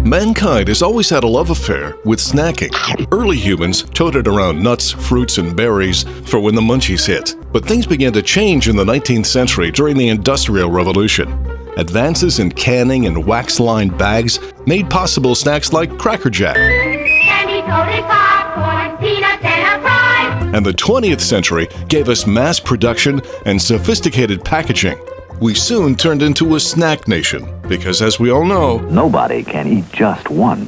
Mankind has always had a love affair with snacking. Early humans toted around nuts, fruits, and berries for when the munchies hit. But things began to change in the 19th century during the Industrial Revolution. Advances in canning and wax-lined bags made possible snacks like Cracker Jack. Candy-coated popcorn, peanuts, and a fry. And the 20th century gave us mass production and sophisticated packaging. We soon turned into a snack nation, because as we all know, nobody can eat just one.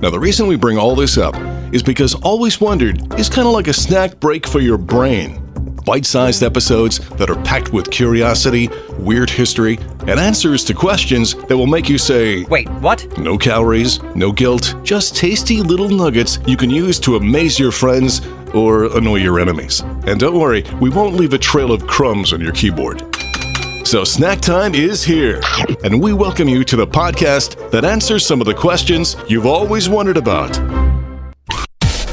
Now the reason we bring all this up is because Always Wondered is kind of like a snack break for your brain. Bite-sized episodes that are packed with curiosity, weird history, and answers to questions that will make you say, "Wait, what?" No calories, no guilt, just tasty little nuggets you can use to amaze your friends or annoy your enemies. And don't worry, we won't leave a trail of crumbs on your keyboard. So snack time is here, and we welcome you to the podcast that answers some of the questions you've always wondered about.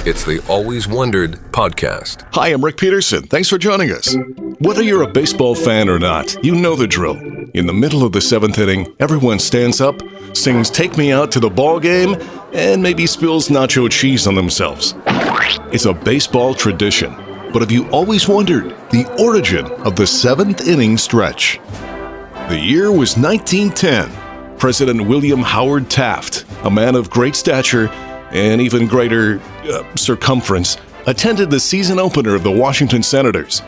It's the Always Wondered podcast. Hi, I'm Rick Peterson. Thanks for joining us. Whether you're a baseball fan or not, you know the drill. In the middle of the seventh inning, everyone stands up, sings "Take Me Out to the Ball Game," and maybe spills nacho cheese on themselves. It's a baseball tradition. But have you always wondered the origin of the seventh inning stretch? The year was 1910. President William Howard Taft, a man of great stature and even greater circumference, attended the season opener of the Washington Senators.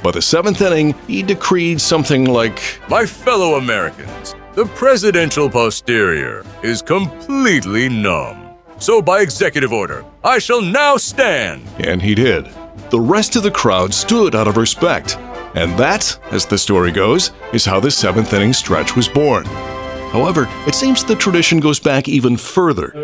By the seventh inning, he decreed something like, "My fellow Americans, the presidential posterior is completely numb. So by executive order, I shall now stand." And he did. The rest of the crowd stood out of respect. And that, as the story goes, is how the seventh inning stretch was born. However, it seems the tradition goes back even further.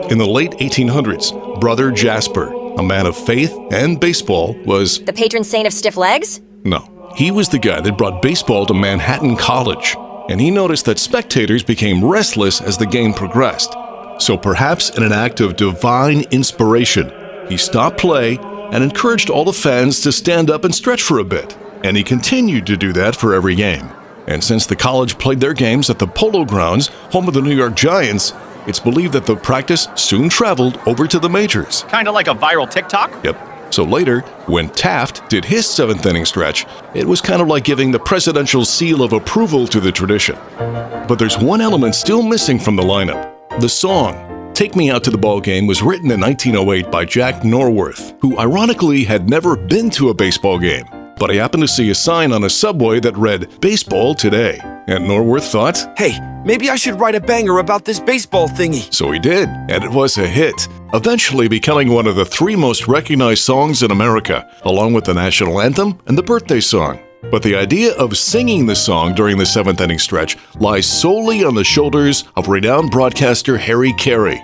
In the late 1800s, Brother Jasper, a man of faith and baseball, was... The patron saint of stiff legs? No. He was the guy that brought baseball to Manhattan College. And he noticed that spectators became restless as the game progressed. So perhaps in an act of divine inspiration, he stopped play and encouraged all the fans to stand up and stretch for a bit. And he continued to do that for every game. And since the college played their games at the Polo Grounds, home of the New York Giants, it's believed that the practice soon traveled over to the majors. Kinda like a viral TikTok? Yep. So later, when Taft did his seventh inning stretch, it was kind of like giving the presidential seal of approval to the tradition. But there's one element still missing from the lineup: the song. "Take Me Out to the Ball Game" was written in 1908 by Jack Norworth, who ironically had never been to a baseball game. But he happened to see a sign on a subway that read, "Baseball Today." And Norworth thought, "Hey, maybe I should write a banger about this baseball thingy." So he did, and it was a hit, eventually becoming one of the three most recognized songs in America, along with the national anthem and the birthday song. But the idea of singing the song during the seventh inning stretch lies solely on the shoulders of renowned broadcaster Harry Carey.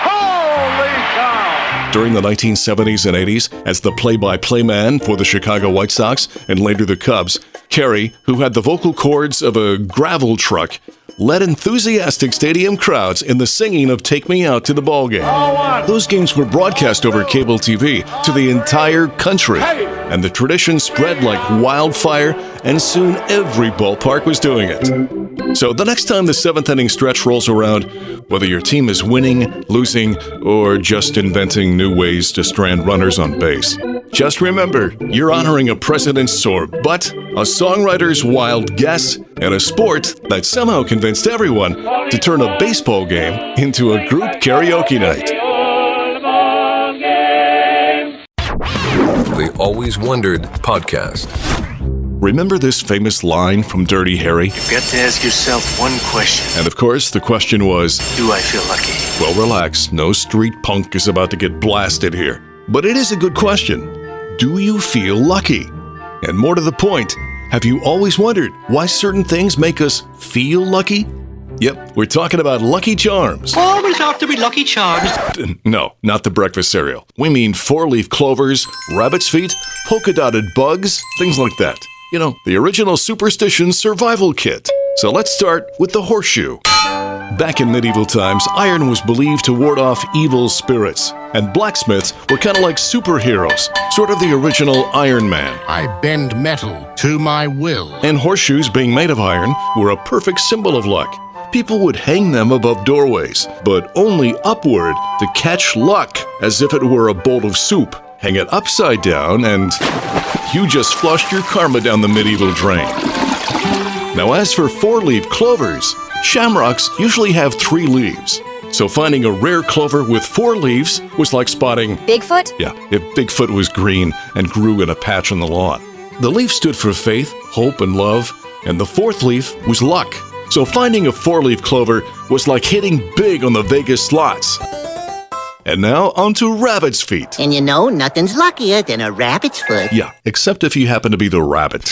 During the 1970s and 80s, as the play-by-play man for the Chicago White Sox and later the Cubs, Carey, who had the vocal cords of a gravel truck, led enthusiastic stadium crowds in the singing of "Take Me Out to the Ball Game." Those games were broadcast over cable TV to the entire country, and the tradition spread like wildfire, and soon every ballpark was doing it. So the next time the seventh inning stretch rolls around, whether your team is winning, losing, or just inventing new ways to strand runners on base, just remember, you're honoring a president's sore butt, a songwriter's wild guess, and a sport that somehow convinced everyone to turn a baseball game into a group karaoke night. The Always Wondered podcast. Remember this famous line from Dirty Harry? You've got to ask yourself one question. And of course, the question was, do I feel lucky? Well, relax. No street punk is about to get blasted here. But it is a good question. Do you feel lucky? And more to the point, have you always wondered why certain things make us feel lucky? Yep, we're talking about Lucky Charms. Always after me Lucky Charms. No, not the breakfast cereal. We mean four-leaf clovers, rabbit's feet, polka-dotted bugs, things like that. You know, the original superstition survival kit. So let's start with the horseshoe. Back in medieval times, iron was believed to ward off evil spirits, and blacksmiths were kind of like superheroes, sort of the original Iron Man. I bend metal to my will. And horseshoes, being made of iron, were a perfect symbol of luck. people would hang them above doorways, but only upward to catch luck, as if it were a bowl of soup. Hang it upside down and you just flushed your karma down the medieval drain. Now, as for four-leaf clovers, shamrocks usually have 3 leaves. So finding a rare clover with 4 leaves was like spotting Bigfoot? Yeah, if Bigfoot was green and grew in a patch on the lawn. The leaf stood for faith, hope, and love, and the 4th leaf was luck. So finding a 4-leaf clover was like hitting big on the Vegas slots. And now onto rabbit's feet. And you know, nothing's luckier than a rabbit's foot. Yeah, except if you happen to be the rabbit.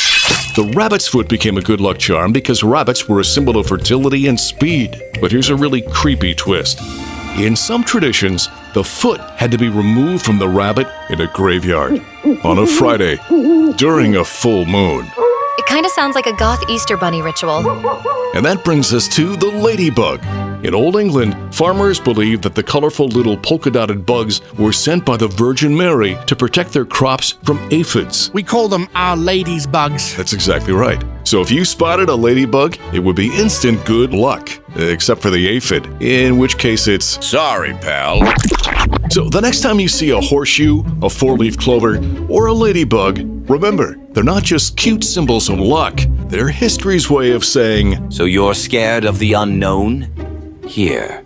The rabbit's foot became a good luck charm because rabbits were a symbol of fertility and speed. But here's a really creepy twist. In some traditions, the foot had to be removed from the rabbit in a graveyard on a Friday during a full moon. It kind of sounds like a goth Easter bunny ritual. And that brings us to the ladybug. In Old England, farmers believed that the colorful little polka-dotted bugs were sent by the Virgin Mary to protect their crops from aphids. We call them Our Lady's bugs. That's exactly right. So if you spotted a ladybug, it would be instant good luck, except for the aphid, in which case it's Sorry, pal. So the next time you see a horseshoe, a 4-leaf clover, or a ladybug, remember, they're not just cute symbols of luck. They're history's way of saying, So you're scared of the unknown? Here,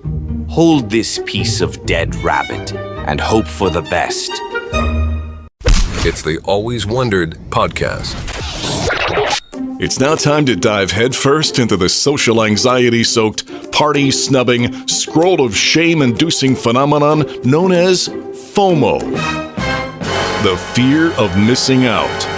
hold this piece of dead rabbit and hope for the best. It's the Always Wondered podcast. It's now time to dive headfirst into the social anxiety-soaked, party-snubbing, scroll of shame-inducing phenomenon known as FOMO. The fear of missing out.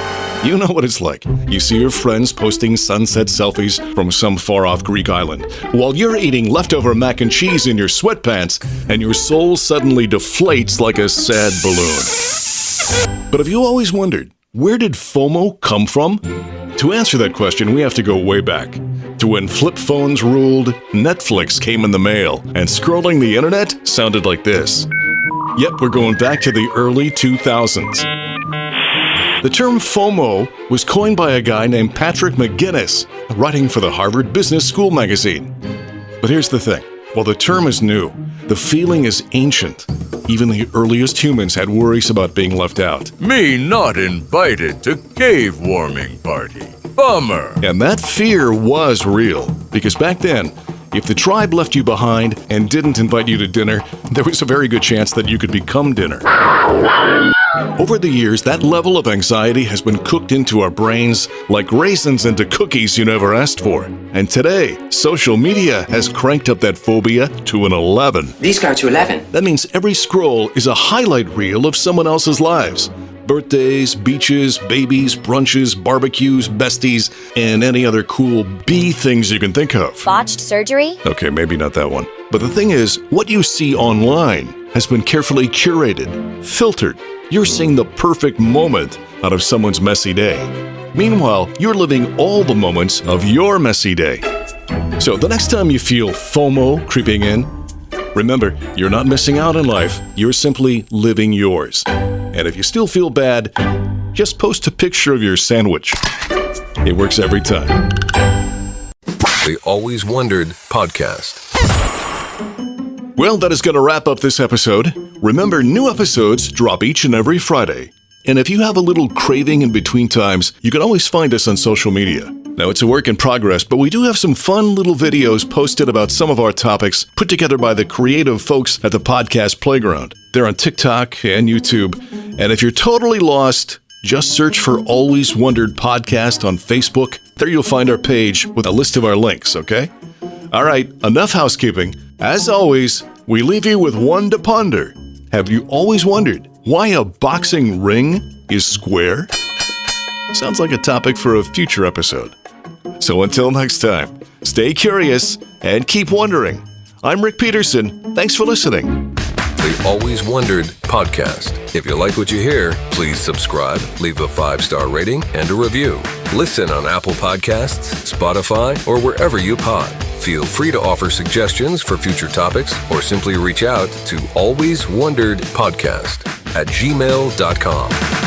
You know what it's like. You see your friends posting sunset selfies from some far-off Greek island, while you're eating leftover mac and cheese in your sweatpants, and your soul suddenly deflates like a sad balloon. But have you always wondered, where did FOMO come from? To answer that question, we have to go way back to when flip phones ruled, Netflix came in the mail, and scrolling the internet sounded like this. Yep, we're going back to the early 2000s. The term FOMO was coined by a guy named Patrick McGinnis, writing for the Harvard Business School magazine. But here's the thing. While the term is new, the feeling is ancient. Even the earliest humans had worries about being left out. Me not invited to cave warming party. Bummer. And that fear was real, because back then, if the tribe left you behind and didn't invite you to dinner, there was a very good chance that you could become dinner. Over the years, that level of anxiety has been cooked into our brains like raisins into cookies you never asked for. And today, social media has cranked up that phobia to an 11. These go to 11. That means every scroll is a highlight reel of someone else's lives. Birthdays, beaches, babies, brunches, barbecues, besties, and any other cool B things you can think of. Botched surgery? Okay, maybe not that one. But the thing is, what you see online has been carefully curated, filtered. You're seeing the perfect moment out of someone's messy day. Meanwhile, you're living all the moments of your messy day. So the next time you feel FOMO creeping in, remember, you're not missing out in life. You're simply living yours. And if you still feel bad, just post a picture of your sandwich. It works every time. The Always Wondered podcast. Well, that is going to wrap up this episode. Remember, new episodes drop each and every Friday. And if you have a little craving in between times, you can always find us on social media. Now, it's a work in progress, but we do have some fun little videos posted about some of our topics put together by the creative folks at the Podcast Playground. They're on TikTok and YouTube. And if you're totally lost, just search for Always Wondered Podcast on Facebook. There you'll find our page with a list of our links, okay? All right, enough housekeeping. As always, we leave you with one to ponder. Have you always wondered why a boxing ring is square? Sounds like a topic for a future episode. So until next time, stay curious and keep wondering. I'm Rick Peterson. Thanks for listening. The Always Wondered podcast. If you like what you hear, please subscribe, leave a 5-star rating, and a review. Listen on Apple Podcasts, Spotify, or wherever you pod. Feel free to offer suggestions for future topics or simply reach out to alwayswonderedpodcast@gmail.com.